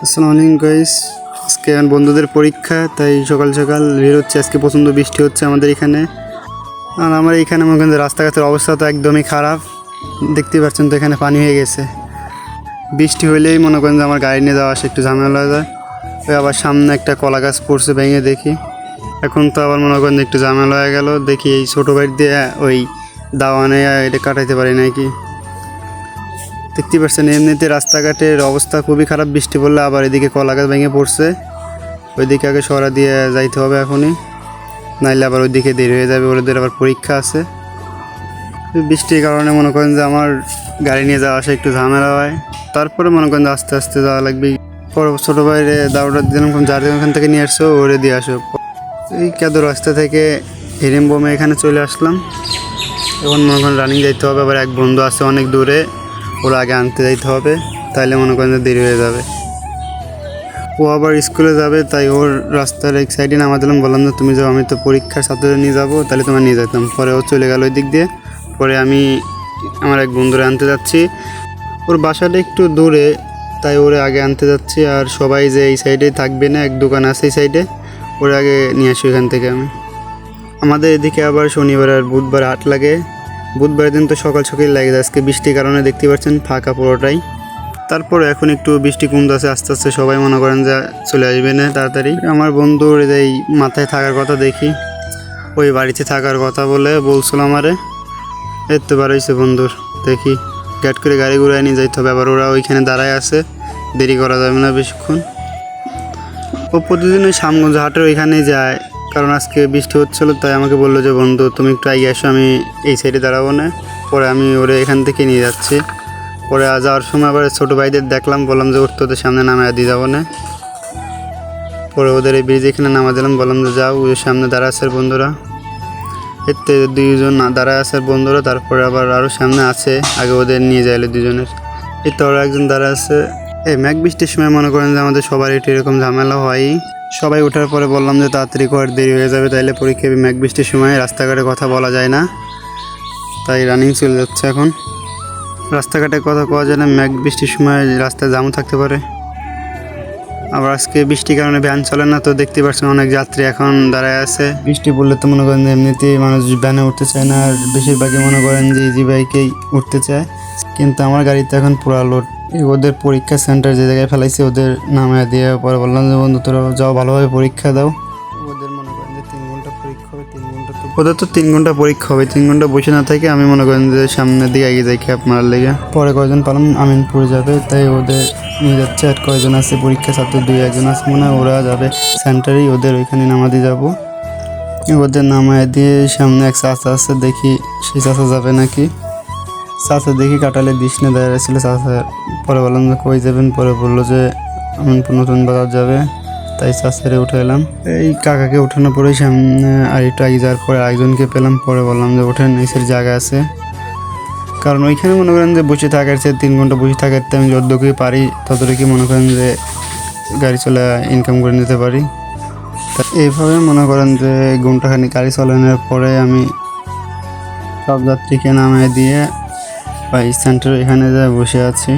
আসসালামু আলাইকুম গাইস। আজকে আমার বন্ধুদের পরীক্ষা, তাই সকাল সকাল বের হচ্ছে। আজকে প্রচণ্ড বৃষ্টি হচ্ছে আমাদের এখানে। আর আমার এখানে মনে করেন যে রাস্তাঘাটের অবস্থা তো একদমই খারাপ, দেখতেই পাচ্ছেন তো এখানে পানি হয়ে গেছে। বৃষ্টি হলেই মনে করেন যে আমার গাড়ি নিয়ে যাওয়া আসা একটু ঝামেলা হয়ে যায়। ওই আবার সামনে একটা কলা গাছ পড়ছে, ভেঙে দেখি। এখন তো আবার মনে করেন একটু ঝামেলা হয়ে গেল, দেখি এই ছোটো বাইক দিয়ে ওই দাওয়ানে এটা কাটাইতে পারি নাকি। দেখতে পাচ্ছেন এমনিতে রাস্তাঘাটের অবস্থা খুবই খারাপ, বৃষ্টি পড়লে আবার এদিকে কলা গাছ ভেঙে পড়ছে। ওইদিকে আগে সরা দিয়ে যাইতে হবে এখনই, নাইলে আবার ওইদিকে দেরি হয়ে যাবে, ওদের আবার পরীক্ষা আছে। বৃষ্টির কারণে মনে করেন যে আমার গাড়ি নিয়ে যাওয়া আসা একটু ঝামেলা হয়। তারপরে মনে করেন যে আস্তে আস্তে যাওয়া লাগবে। পরে ছোটো বাইরে দাওটা দিলাম, যার ওখান থেকে নিয়ে আসছো ওরে দিয়ে আসো। এই কেদো রাস্তা থেকে হিরিমবমে এখানে চলে আসলাম। এখন মনে করেন রানিং যাইতে হবে, আবার এক বন্ধু আছে অনেক দূরে, ওরা আগে আনতে যাইতে হবে, তাইলে মনে করেন যে দেরি হয়ে যাবে। ও আবার স্কুলে যাবে, তাই ওর রাস্তার এক সাইডে নামা দিলাম, বললাম যে তুমি যাও, আমি তো পরীক্ষার ছাত্রদের নিয়ে যাবো, তাহলে তোমার নিয়ে যেতাম। পরে ও চলে গেল ওই দিক দিয়ে। পরে আমি আমার এক বন্ধুরে আনতে যাচ্ছি, ওর বাসাটা একটু দূরে, তাই ওরে আগে আনতে যাচ্ছি। আর সবাই যে এই সাইডে থাকবে না, এক দোকান আছে এই সাইডে, ওরে আগে নিয়ে আসি এখান থেকে আমি। আমাদের এদিকে আবার শনিবার আর বুধবার হাট লাগে। বুধবারের দিন তো সকাল সকাল লাগে যায়, আজকে বৃষ্টির কারণে দেখতে পাচ্ছেন ফাঁকা পুরোটাই। তারপরে এখন একটু বৃষ্টি কমতেছে আস্তে আস্তে, সবাই মনে করেন যে চলে আসবে না তাড়াতাড়ি। আমার বন্ধুর এই মাথায় থাকার কথা, দেখি ওই বাড়িতে থাকার কথা বলছিল আমারে। এর তো বাড়াইছে বন্ধুর, দেখি গ্যাট করে গাড়ি ঘুরায় নিয়ে যাইতে হবে। আবার ওরা ওইখানে দাঁড়ায় আছে, দেরি করা যাবে না বেশিক্ষণ। ও প্রতিদিন ওই শ্যামগঞ্জ হাটের ওইখানেই যায়, কারণ আজকে বৃষ্টি হচ্ছিলো, তাই আমাকে বললো যে বন্ধু তুমি একটু আগে আসো, আমি এই সাইডে দাঁড়াবো না। পরে আমি ওরে এখান থেকে নিয়ে যাচ্ছি। পরে যাওয়ার সময় আবার ছোটো ভাইদের দেখলাম, বললাম যে উঠতে ওদের সামনে নামায় দিয়ে যাবো না। পরে ওদের এই ব্রিজ এখানে নামা দিলাম, বললাম যে যাও, ওই সামনে দাঁড়া আছে বন্ধুরা। এতে দুইজন দাঁড়ায় আছে বন্ধুরা, তারপরে আবার আরও সামনে আছে, আগে ওদের নিয়ে যাইলে দুজনের। এতে ওরা একজন দাঁড়া আছে। এই মেঘ বৃষ্টির সময় মনে করেন যে আমাদের সবার একটু এরকম ঝামেলা হয়। সবাই ওঠার পরে বললাম যে তাড়াতাড়ি কর, দেরি হয়ে যাবে, তাইলে পরীক্ষা। মেঘ বৃষ্টির সময় রাস্তাঘাটে কথা বলা যায় না, তাই রানিং চলে যাচ্ছে এখন। রাস্তাঘাটে কথা কওয়া যায় না, মেঘ বৃষ্টির সময় রাস্তায় জ্যামও থাকতে পারে। আবার আজকে বৃষ্টির কারণে ভ্যান চলে না, তো দেখতে পাচ্ছেন অনেক যাত্রী এখন দাঁড়ায় আছে। বৃষ্টি পড়লে তো মনে করেন যে এমনিতেই মানুষ ভ্যানে উঠতে চায় না, আর বেশিরভাগই মনে করেন যে ইজি বাইকেই উঠতে চায়। কিন্তু আমার গাড়িতে এখন পুরা লোড। ওদের পরীক্ষা সেন্টার যে জায়গায় ফেলাইছে, ওদের নামায় দিয়ে পরে বললাম যে বন্ধু তোরা যাও, ভালোভাবে পরীক্ষা দাও। ওদের মনে করেন যে 3 ঘন্টা পরীক্ষা হবে, 3 ঘন্টা তো ওদের তো 3 ঘন্টা পরীক্ষা হবে। 3 ঘন্টা বসে না থাকে আমি মনে করেন যে সামনের দিকে এগিয়ে যাই খেপ মারার লেগে। পরে কয়জন পালাম আমিনপুর যাবে, তাই ওদের নিয়ে যাচ্ছে। আর কয়জন আছে পরীক্ষা ছাত্র, 2-1 জন আছে মনে হয়, ওরা যাবে সেন্টারেই, ওদের ওইখানে নামা দিয়ে যাবো। ওদের নামায় দিয়ে সামনে এক চাচা আছে, দেখি সেই চাচা যাবে নাকি। চাচা দেখি কাটালে দিশনে দাঁড়িয়ে ছিল চাচা। পরে বললাম যে কই যাবেন, পরে বললো যে আমিনপুর নতুন বাজার যাবে, তাই চাচারে উঠে এলাম। এই কাকাকে উঠানোর পরে সামনে আর একটু আগে যাওয়ার পরে আরেকজনকে পেলাম। পরে বললাম যে ওঠেন, নিচের জায়গা আছে। কারণ ওইখানে মনে করেন যে বসে থাকার চেয়ে 3 ঘন্টা বসে থাকাতে আমি যতটুকুই পারি ততটুকু মনে করেন যে গাড়ি চলে ইনকাম করে নিতে পারি। তা এইভাবে মনে করেন যে ঘন্টাখানি গাড়ি চালানোর পরে আমি সব যাত্রীকে নামিয়ে দিয়ে বা সেন্টার এখানে যা বসে আছি।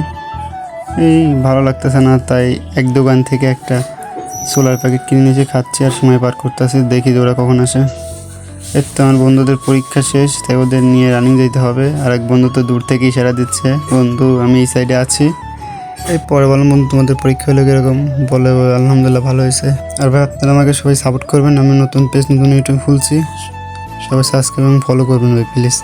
এই ভালো লাগতেছে না, তাই এক দোকান থেকে একটা সোলার প্যাকেট কিনে নিয়েছি, খাচ্ছি আর সময় পার করতেছি, দেখি যে ওরা কখন আসে। এর তো আমার বন্ধুদের পরীক্ষা শেষ, তাই ওদের নিয়ে রানিং যেতে হবে। আর এক বন্ধু তো দূর থেকে ইশারা দিচ্ছে, বন্ধু আমি এই সাইডে আছি। এই পরে বললাম বন্ধু তোমাদের পরীক্ষা হলো কীরকম, বলে আলহামদুলিল্লাহ ভালো হয়েছে। আর ভাই আপনারা আমাকে সবাই সাপোর্ট করবেন, আমি নতুন পেজ নতুন ইউটিউব খুলছি, সবাই সাবস্ক্রাইব এবং ফলো করবেন ভাই প্লিজ।